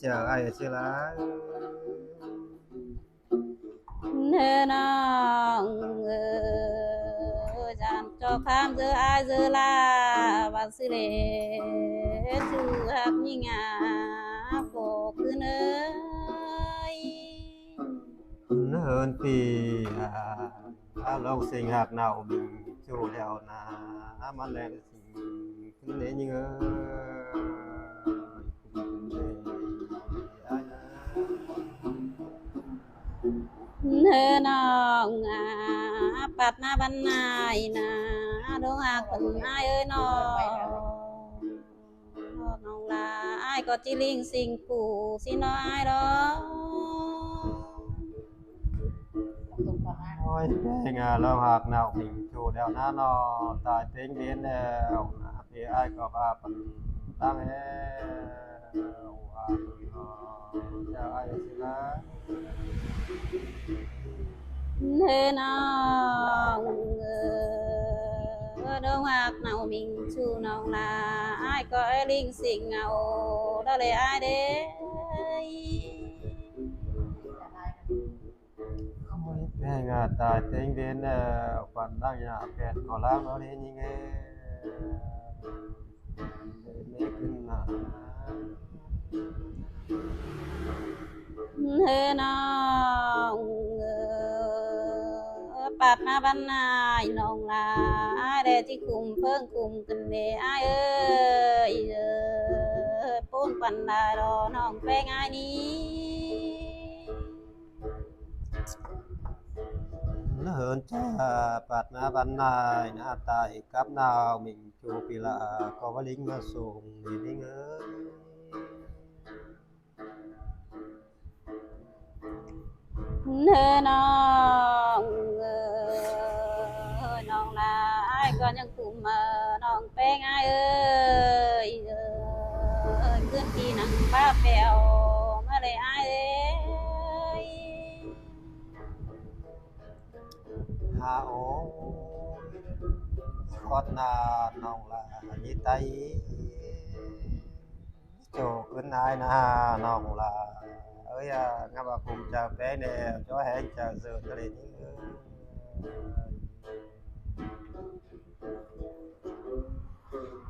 chờ ai chưa lá nên dàn cho khám giữa ai giữa la và sư lệ chữ hạc như ngà phổ cứ nơi hơn thì lòng sinh hạt nào mình chủ đèo là mà lên sinh thế nhưng nên bạt na ban này na đâu hạc phần ai ơi nó là ai có chi linh sinh cụ xin nó ai đó ôi cái lòng hạt nào mình chủ đèo nó tại tính đến đèo thì ai có ba phần đang chào ai xin lá nên đâu hạc nào mình chủ nào là ai có linh sinh nào đó là ai đấy tại tính đến phần đang nhà Việt có lắm nó đến như nghe mấy kinh là nên bạt na ban này nông là ai đểที่คุมเพิ่งคุมกันเดai ơi bốn phần là đó nôngเป็นไงนี้ nó hơn cha bạt na ban này na tại cấp nào mình chụp thì là có cái lính mà sùng thì lính ơi nên nông là ai có những cụm mà nôngเป็นai ơiขึ้นที่หนังป้าแปวมาเลยai ơi hà ố con là nòng là như tay chỗ cơn ai na nòng là ơi ngắm bà cùng chờ bé nè cho hẹn chờ giờ cho đến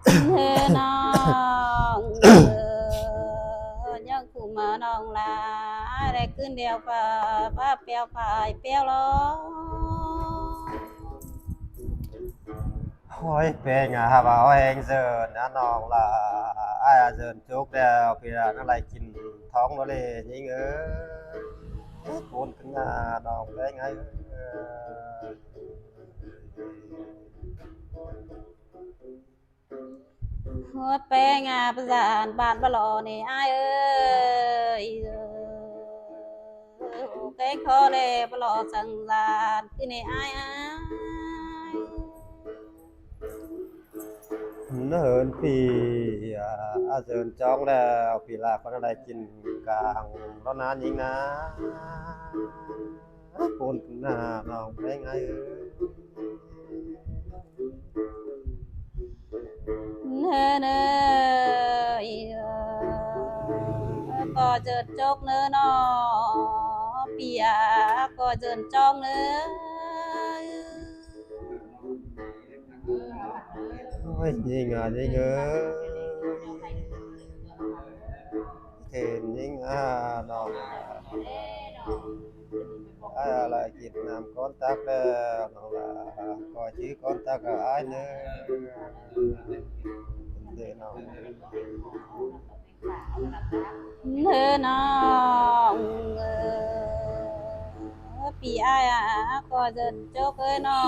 thế nhưng cụ mà nông là ai đểขึ้นเดียวป้าเปียวฝ่ายเปียวล้อ ôi bé nhà bà hẹn giờ nó nòng là ai giờ chốt đèo thì là nó lại chìmท้องnó lên như ngớ cuốn cứng nòng bé ngay Hốt bé ngà bà giàn bạn bà lò này ai ơi cái khó lê bà lò sẵn giàn cái này ai ai nó hơn thì giờ trong đèo thì là con lại chìm càng nó ná như ná cuốn cứng nòng bé ngay nên có dợt chốc nữa nó bìa có dợt trong nữa ôi nhìn đi ngớ thì những nòng là Việt Nam con tác nó là coi chứ con tác ở ai nữa để nào nên bị ai có dợt chốc ấy nó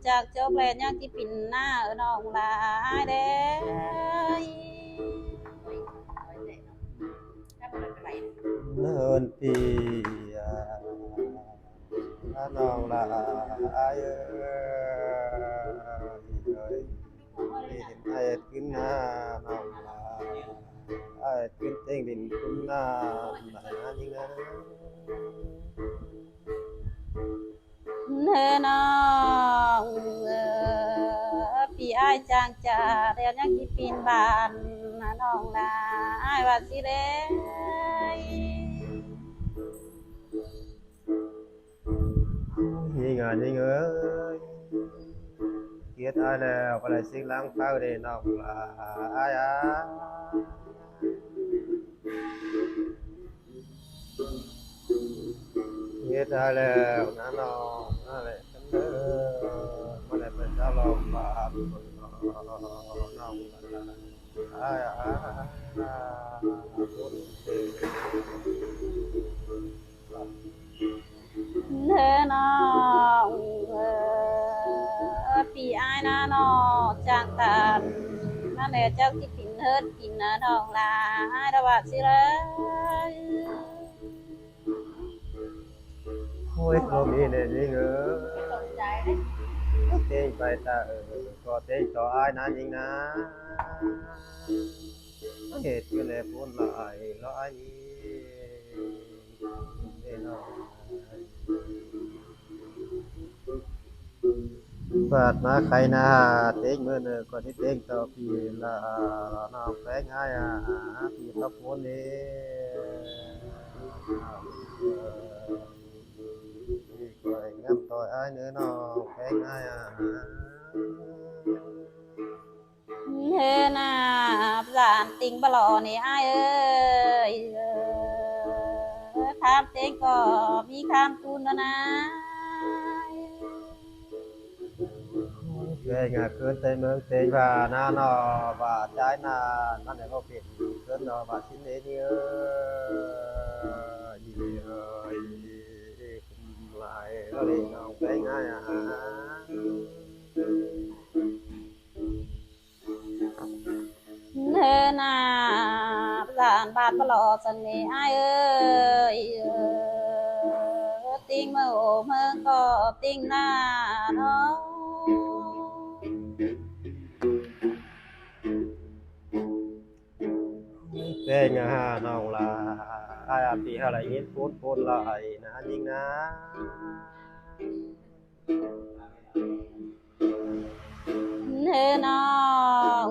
จากจบแล้วยังที่ปิ่นหน้าน้องลายเด้nó hơn thì nòng là ai rồi thì hiện nay cứ nòng là ai cứ tên mình cũng là những nên bị อ้ายจางจ่าเรียนยังสิปีนบ้านน้องลาอ้ายว่าสิเลย ยิงอ่ะยิงเอ้ยเกียดอายแล้วก็เลยสิ่งหลังเฝ้าได้น้องลาอายเกียดอายแล้วนะน้องอะไรกันเด้อมาได้เป็นเจ้าลมบาปน้องลาอายเธอน้องพี่อายนะน้องจางตานนั่นแหละเจ้าที่ปิ่นเฮิดปิ่นนะน้องลาอ้ายระบาดสิเลย โอ้ยลมนี่เนี่ยยิงเอ้ยเต้งไปตาก็เต้งต่ออายนะยิงนะเหตุก็เลยพูดลายแล้วอายนี้เด้น้องบาดมาใครนะเต้งมือเนอก่อนที่เต้งต่อพี่ละน้องแฝงง่ายพี่ตะโพนนี่พี่ก็งับต่อยอายเนื้อน้องแฝงง่ายเธอน่ะสานติงบลอนี่อ้ายเอ้ยถามเต็งก็มีคำตูนแล้วนะ แฝงเกินใจเมืองเตยว่าหน้าหนอว่าใจหน้านั่นแหละก็เป็นเกินหนอว่าชิ้นเดียวยี่เอ้ยหลายก็เลยน้องแฝงง่ายเธอน่ะสานบาดบลอสันนี่อ้ายเอ้ยติงเมื่อโอเมื่อก็ติงหน้าเนาะ แฝงน้องลาอายปีอะไรเงี้ยพูนลายนะยิงนะเธอน้อง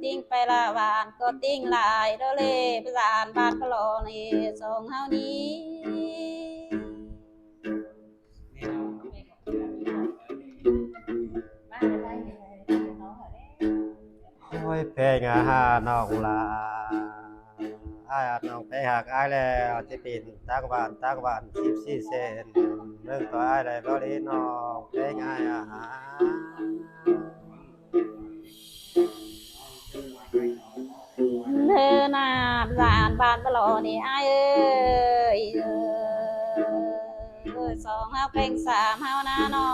ติ้งไปละหวานก็ติ้งหลายเด้อเลยประสานบาดกะโลนี่สองเฮานี้โอ้ยแพงน้องลาอายน้องไปหักอายแล้วจะเป็นตั้งบ้าน14 เซนเรื่องต่ออายได้บ่ได้น้องแพงเธอน่ะประสานบาดกะโลนี่อ้ายเอ้ยสองเฮาเก่งสามเฮาหน้าน้อ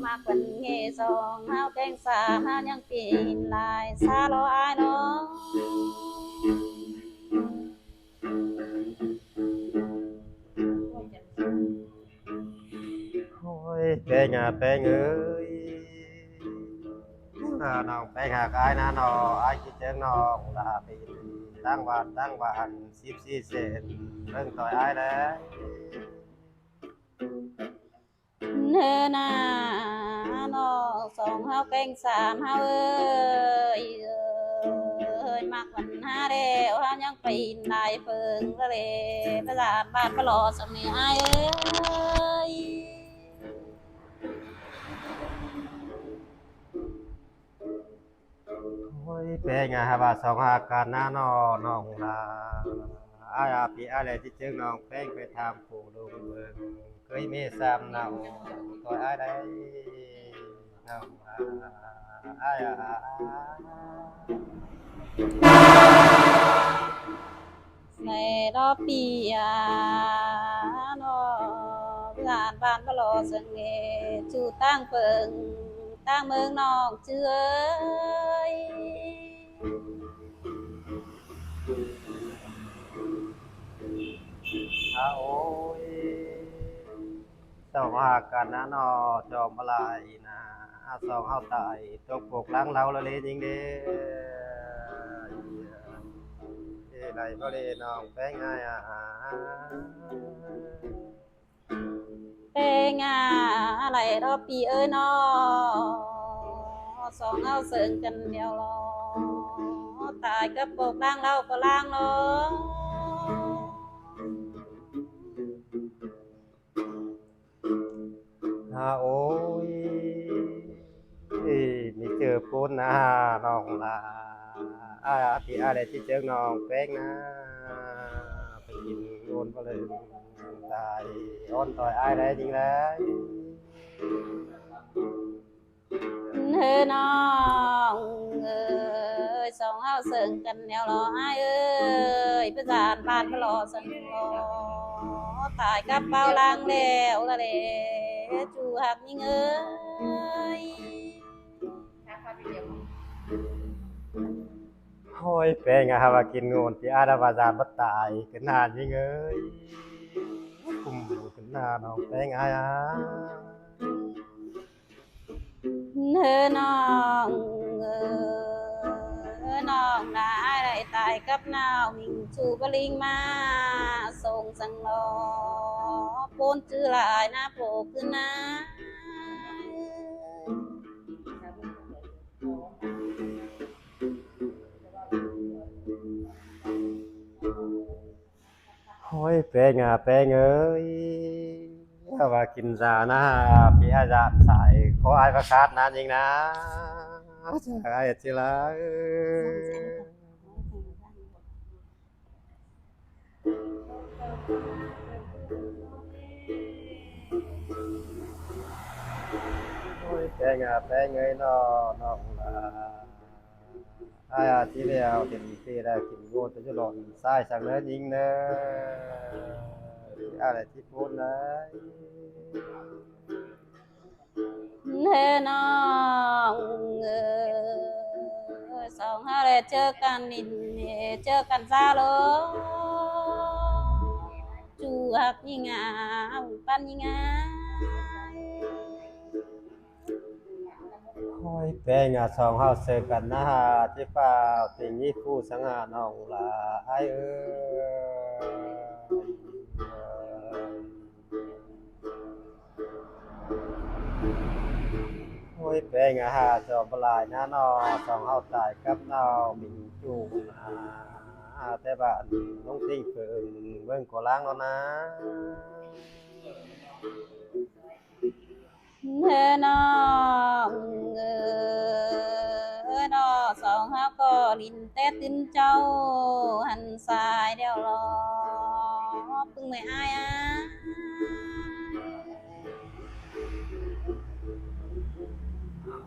มากกว่าเงสองเฮาเก่งสามเฮายังปีนลายซาโลอ้ายน้อง โอ้ยแพงแพงเอ้ยน้องไปหักอายนะน้องอายคิดถึงน้องลาเป็นตั้งบ้าน14 เซนเรื่องต่ออายแล้ว เนื้อหน้าน้องสองเฮาเก่งสามเฮาเอ้ยมากวันห้าเดียวเฮายังปีนได้เฟิงทะเลประสานบ้านปลอสำเนียงอ้ายเอ้ย โอ้ยเป็นว่าสองหากันนะน้องลาอายพี่อะไรที่เจอน้องแป้งไปทำผู้ดูเมืองเคยมีซ้ำเนาตัวอายได้น้องลาอายในรอบปีน้องประสานบ้านปลอสำเนียงจูตั้งเปิงตั้งเมืองน้องเจื้อยโอ้ยสองหากันนะจอมอะไรนะสองเฮาตายตกปกหลังเราละเลยจริงเด้ไรก็เลยน้องแป้งง่ายเป็นอะไรรอบปีเอ้ยน้อง สองเอาเสิร์งกันเดียวรอตายกับปกล่างเราก็ล่างเนาะ โอ้ยมีเจอปูนนะน้องลาพี่อะไรที่เจอน้องแป้งนะไปกินโอนก็เลยตายอ้อนต่อยอายได้จริงเลย เฮ้อน้องเอ้ยสองเฮาเสิร์งกันแนวรออ้ายเอ้ยประจานบ้านพะรอสังรอตายกับเป้าล่างแล้วละเด้จูหักยิงเอ้ย โอ้ยแป้งอะครับว่ากินโอนที่อาดาบาจานบัตายกันนานจริงเอ้ยคุมกันนานน้องแป้งอาย เฮ้อน้องเอ้ยน้องน่าอ้ายได้ตายกับนาววิ่งชูบลิงมาส่งสังรอปูนจื้อหลายหน้าโผล่ขึ้นนะ โอ้ยแป้งอะแป้งเอ้ยถ้าว่ากินซานะพี่อาจารย์สายขออายประคาดนานจริงนะจะอายจิละโอ้ยแป้งอะแป้งเอ้ยน้องน้องละอายอาที่แล้วเห็นที่ได้กินโง่ตัวจะหล่นสายสั่งเนื้อยิงเนอะอะไรที่พูดเลย เฮ้อน้องเอ้ยสองห้าเลยเจอกันนินเจอกันซาโลจูหักยิงาปันยิงา โอ้ยแป้งอะสองเฮาเจอกันนะฮะที่ฟ้าติงนี้คู่สังหารน้องละไอายเอ้โอ้ยแป้งอะฮะจอมบลายนะนอสองเฮาตายกับนอมิงจูนะแต่บ้านน้องติ้งเฟิงเบิ่งก็ล้างแล้วนะ เฮ้อน้องเอ้ยน้อสองห้าก็ลินแต่ตินเจ้าหันสายเดียวรอปึงไม่อายอ่ะ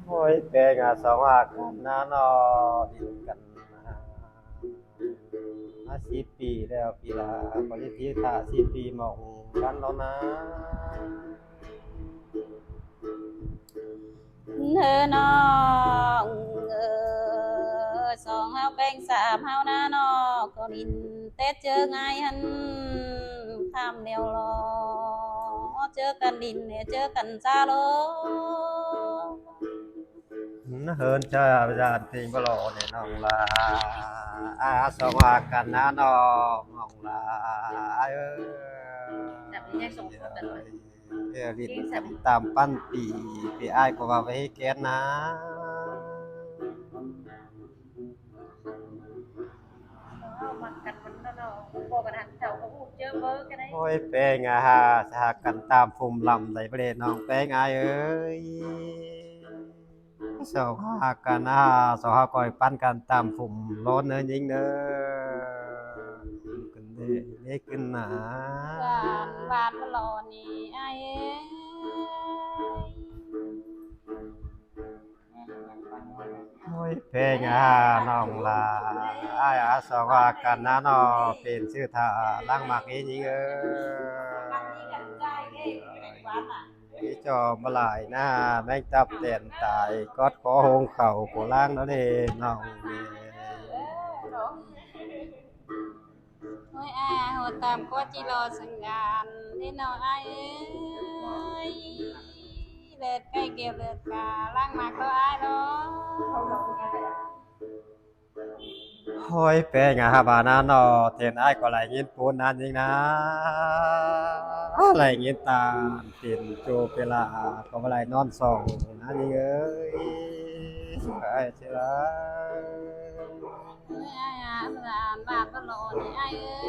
โอ้ยแป้งอะสองอากันนะนอดินกันมา10 ปีแล้วปีละปฏิทินถ้า10 ปีหมองกันแล้วนะ เธอน้องเอ้ยสองเฮาแป้งสามเฮาหน้านอกก็ลินเต้เจอไงหันข้ามเดียวรอเจอกันดินเนี่ยเจอกันซาโล เฮินเจ้าอาจารย์ติงบลอเนี่ยน้องลาสองอากันนะน้องลาเออ จับแยกส่งคนตลอด ลิ้นตามปั้นปีปีอ้ายก็ว่าไว้ให้แกนนะ เอามากันมันแล้วเนาะบอกกันหันเจ้าก็พูดเจอเบอร์กันได้ โอ้ยแป้งอะฮะสหกันตามภูมิลำในประเทศน้องแป้งอายเอ้ยสองหากันนะสองหาก่อยปั้นกันตามภูมิร้อนเนื้อยิงเด้อกันเด้เล็กขึ้นหนา หวานพลอนี่ไอ้เอ้ย โอ้ยเพลงน้องลาอ้ายสองว่ากันนะน้อเป็นชื่อท่าล่างหมากนี้ยิงพี่จอมมาหลายหน้าแม่งจับเต้นตายกอดคอหงเข่าโคล่างแล้วเด้น้องเด้ โอ้ยอาโหตามก็จิรอสังกานนี่น้องไอ้เอ้ยเลือดใกล้เกี่ยวเลือดกาล่างมาก็ไอ้เนาะ โอ้ยเพลงบานาน้อเต้นอ้ายก็ไหลยินปูนนานจริงนะไหลยินตาเป็นโจเปลาก็ไหลนอนส่องนะนี่เอ้ย ไอ้เจ้า ai à làm bà có lộ thì ai ơi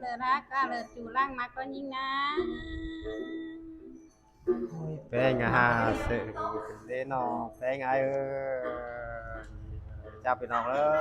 lỡ ra cả lỡ chủ lăng mà có nhìn na แป้งหาสื่อเด้น้องแป้งไอ้เอ้ยจับไปน้องเลย